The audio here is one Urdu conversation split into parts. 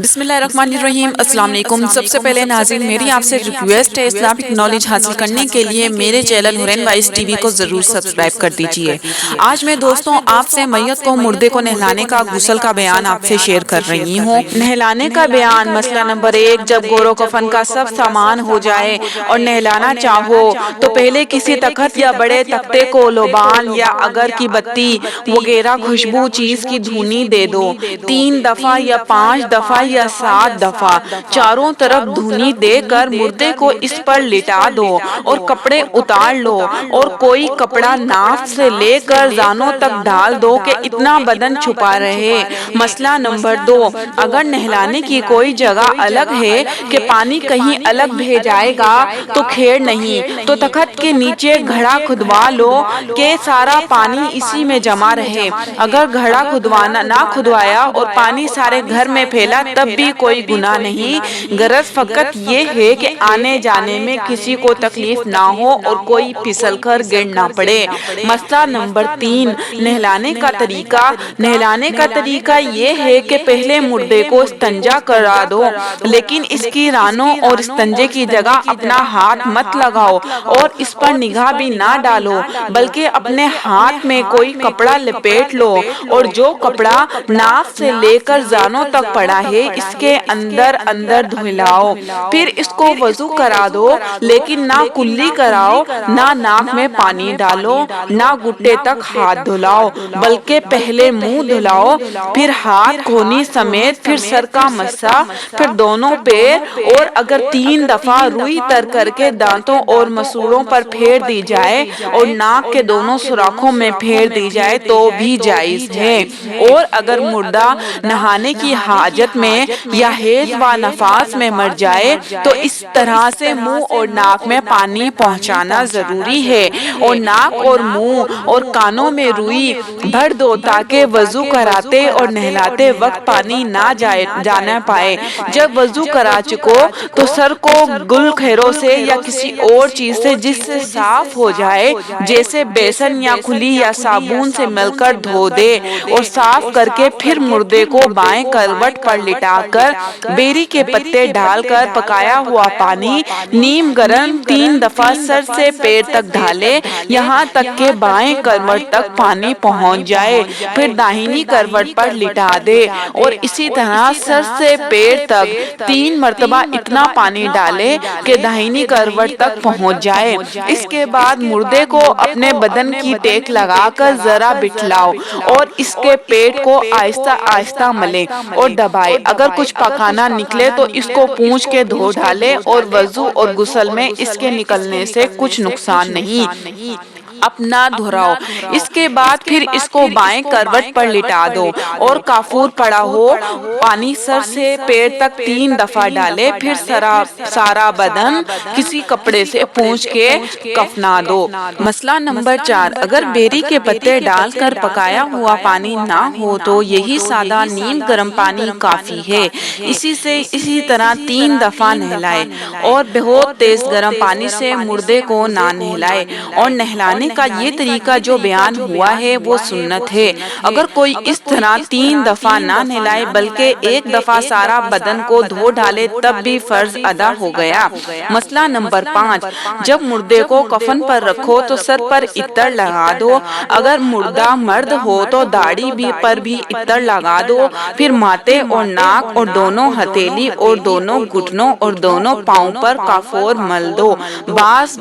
بسم اللہ الرحمن الرحیم۔ السلام علیکم۔ سب سے پہلے ناظرین میری آپ سے ریکویسٹ ہے، اسلامک نالج حاصل کرنے کے لیے میرے چینل حورین وائس ٹی وی کو ضرور سبسکرائب کر دیجئے۔ آج میں دوستوں آپ سے میت کو مردے کو نہلانے کا غسل کا بیان آپ سے شیئر کر رہی ہوں۔ نہلانے کا بیان مسئلہ نمبر 1، جب گور و کفن کا سب سامان ہو جائے اور نہلانا چاہو تو پہلے کسی تخت یا بڑے تختے کو لوبان یا اگر کی بتی وغیرہ خوشبو چیز کی دھونی دے دو۔ 3 دفعہ یا 5 دفعہ یا 7 دفعہ چاروں طرف دھونی دے کر مردے کو اس پر لٹا دو اور کپڑے اتار لو اور کوئی کپڑا ناف سے لے کر زانوں تک ڈال دو کہ اتنا بدن چھپا رہے۔ مسئلہ نمبر 2، اگر نہلانے کی کوئی جگہ الگ ہے کہ پانی کہیں الگ بہہ جائے گا تو خیر نہیں، تو تخت کے نیچے گھڑا کھدوا لو کہ سارا پانی اسی میں جمع رہے۔ اگر گھڑا نہ کھدوایا اور پانی سارے گھر میں پھیلا تب بھی کوئی گناہ نہیں، غرض فقط یہ ہے کہ آنے جانے میں کسی کو تکلیف نہ ہو اور کوئی پھسل کر گر نہ پڑے۔ مسئلہ نمبر 3، نہلانے کا طریقہ۔ نہلانے کا طریقہ یہ ہے کہ پہلے مردے کو استنجا کرا دو، لیکن اس کی رانوں اور استنجے کی جگہ اپنا ہاتھ مت لگاؤ اور اس پر نگاہ بھی نہ ڈالو، بلکہ اپنے ہاتھ میں کوئی کپڑا لپیٹ لو اور جو کپڑا ناف سے لے کر زانوں تک پڑا ہے اس کے اندر دھلاؤ۔ پھر اس کو وضو کرا دو، لیکن نہ کلی کراؤ، نہ ناک میں پانی ڈالو، نہ گھٹنے تک ہاتھ دھلاؤ، بلکہ پہلے منہ دھلاؤ، پھر ہاتھ کہنی سمیت، پھر سر کا مسح، پھر دونوں پیر، اور اگر 3 دفعہ روئی تر کر کے دانتوں اور مسوڑوں پر پھیر دی جائے اور ناک کے دونوں سوراخوں میں پھیر دی جائے تو بھی جائز ہے۔ اور اگر مردہ نہانے کی حاجت میں یا حیض و نفاس میں مر جائے تو اس طرح سے منہ اور ناک میں پانی پہنچانا ضروری ہے اور ناک اور منہ اور کانوں میں روئی بھر دو تاکہ وضو کراتے اور نہلاتے وقت پانی نہ جانا پائے۔ جب وضو کرا چکو تو سر کو گل خیروں سے یا کسی اور چیز سے جس سے صاف ہو جائے جیسے بیسن یا کھلی یا صابن سے مل کر دھو دے اور صاف کر کے پھر مردے کو بائیں کروٹ پر لٹا کر بیری کے پتے ڈال کر پکایا ہوا پانی نیم گرم 3 دفعہ سر سے پیر تک ڈالے یہاں تک کہ بائیں کروٹ تک پانی پہنچ جائے، پھر داہنی کروٹ پر لٹا دے اور اسی طرح سر سے پیر تک 3 مرتبہ اتنا پانی ڈالے کہ داہنی کروٹ تک پہنچ جائے۔ اس کے بعد مردے کو اپنے بدن کی ٹیک لگا کر ذرا بٹھلاؤ اور اس کے پیٹ کو آہستہ آہستہ ملے اور دبائے۔ اگر کچھ پخانہ نکلے تو اس کو پونچھ کے دھو ڈالے اور وضو اور غسل میں اس کے نکلنے سے کچھ نقصان نہیں، اپنا دہراؤ۔ اس کے بعد پھر اس کو بائیں کروٹ پر لٹا دو اور کافور پڑا ہو پانی سر سے پیر تک 3 دفعہ ڈالے، پھر سارا بدن کسی کپڑے سے پونچھ کے کفنا دو۔ مسئلہ نمبر 4، اگر بیری کے پتے ڈال کر پکایا ہوا پانی نہ ہو تو یہی سادہ نیم گرم پانی کافی ہے۔ اسی طرح 3 دفعہ نہلائے اور بہت تیز گرم پانی سے مردے کو نہ نہلائے، اور نہلانے کا یہ طریقہ جو بیان ہوا ہے وہ سنت ہے۔ اگر کوئی اس طرح 3 دفعہ نہ نہلائے بلکہ 1 دفعہ سارا بدن کو دھو ڈالے تب بھی فرض ادا ہو گیا۔ مسئلہ نمبر 5، جب مردے کو کفن پر رکھو تو سر پر عطر لگا دو، اگر مردہ مرد ہو تو داڑھی پر بھی عطر لگا دو، پھر ماتھے اور ناک اور دونوں ہتھیلی اور دونوں گھٹنوں اور دونوں پاؤں پر کافور مل دو۔ بعض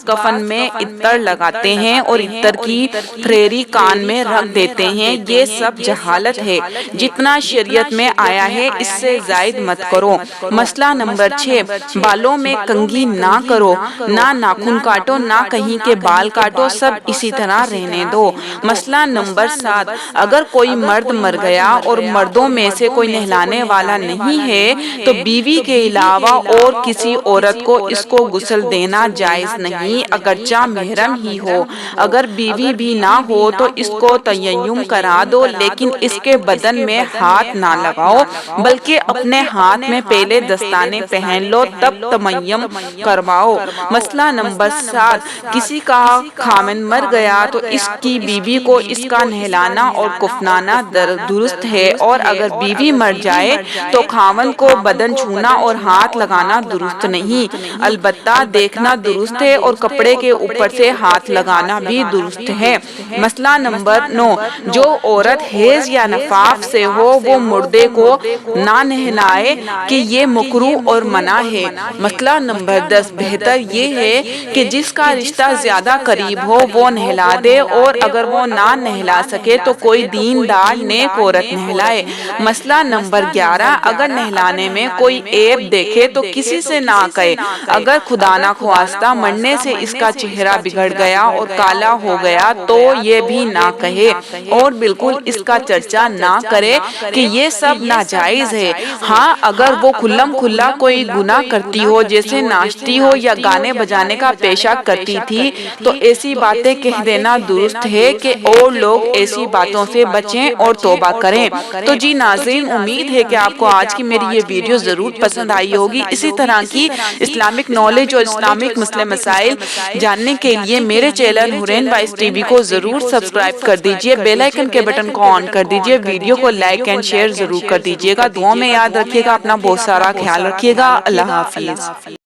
کفن میں عطر لگاتے ہیں اور عطر کی پھریری کان میں رکھ دیتے ہیں، یہ سب جہالت ہے۔ جتنا شریعت میں آیا ہے اس سے زائد مت کرو۔ مسئلہ نمبر 6، بالوں میں کنگھی نہ کرو، نہ ناخن کاٹو، نہ کہیں کے بال کاٹو، سب اسی طرح رہنے دو۔ مسئلہ نمبر 7، اگر کوئی مرد مر گیا اور مردوں میں سے کوئی نہلانے والا نہیں ہے تو بیوی کے علاوہ اور کسی عورت کو اس کو غسل دینا جائز نہیں، اگرچہ محرم ہی ہو۔ اگر بیوی بھی نہ ہو تو اس کو تیمم کرا دو، لیکن اس کے بدن میں ہاتھ نہ لگاؤ بلکہ اپنے ہاتھ میں پہلے دستانے پہن لو، تب تیمم کرواؤ۔ مسئلہ نمبر 7، کسی کا خاوند مر گیا تو اس کی بیوی کو اس کا نہلانا اور کفنانا درست ہے، اور اگر بیوی مر جائے تو خاوند کو بدن چھونا اور ہاتھ لگانا درست نہیں، البتہ دیکھنا درست ہے اور کپڑے کے اوپر سے ہاتھ لگانا بھی درست ہے۔ مسئلہ نمبر 9، جو عورت حیض یا نفاس سے ہو وہ مردے کو نہ نہلائے کہ یہ مکروہ اور منع ہے۔ مسئلہ نمبر 10، بہتر یہ ہے کہ جس کا رشتہ زیادہ قریب ہو وہ نہلا دے، اور اگر وہ نہ نہلا سکے تو کوئی دیندار نیک عورت نہلائے۔ مسئلہ نمبر 11، اگر نہلانے میں کوئی عیب دیکھے تو کسی سے نہ کہے، اگر خدا نخواستہ مرنے سے اس کا چہرہ بگڑ گیا اور کالا ہو گیا تو یہ بھی نہ کہے، اور بالکل اس کا چرچا نہ کرے کہ یہ سب ناجائز ہے۔ ہاں، اگر وہ کھلم کھلا کوئی گناہ کرتی ہو، جیسے ناچتی ہو یا گانے بجانے کا پیشہ کرتی تھی، تو ایسی باتیں کہہ دینا درست ہے کہ اور لوگ ایسی باتوں سے بچیں اور توبہ کریں۔ تو جی ناظرین، امید ہے کہ آپ کو آج کی میری یہ ویڈیو ضرور پسند آئی ہوگی۔ اسی طرح کی اسلامک نالج اور اسلامک مسئلے مسائل جاننے کے لیے میرے چینل حورین وائس ٹی وی کو ضرور سبسکرائب کر دیجئے، بیل آئیکن کے بٹن کو آن کر دیجئے، ویڈیو کو لائک اینڈ شیئر ضرور کر دیجئے گا۔ دعاؤں میں یاد رکھیے گا، اپنا بہت سارا خیال رکھیے گا۔ اللہ حافظ۔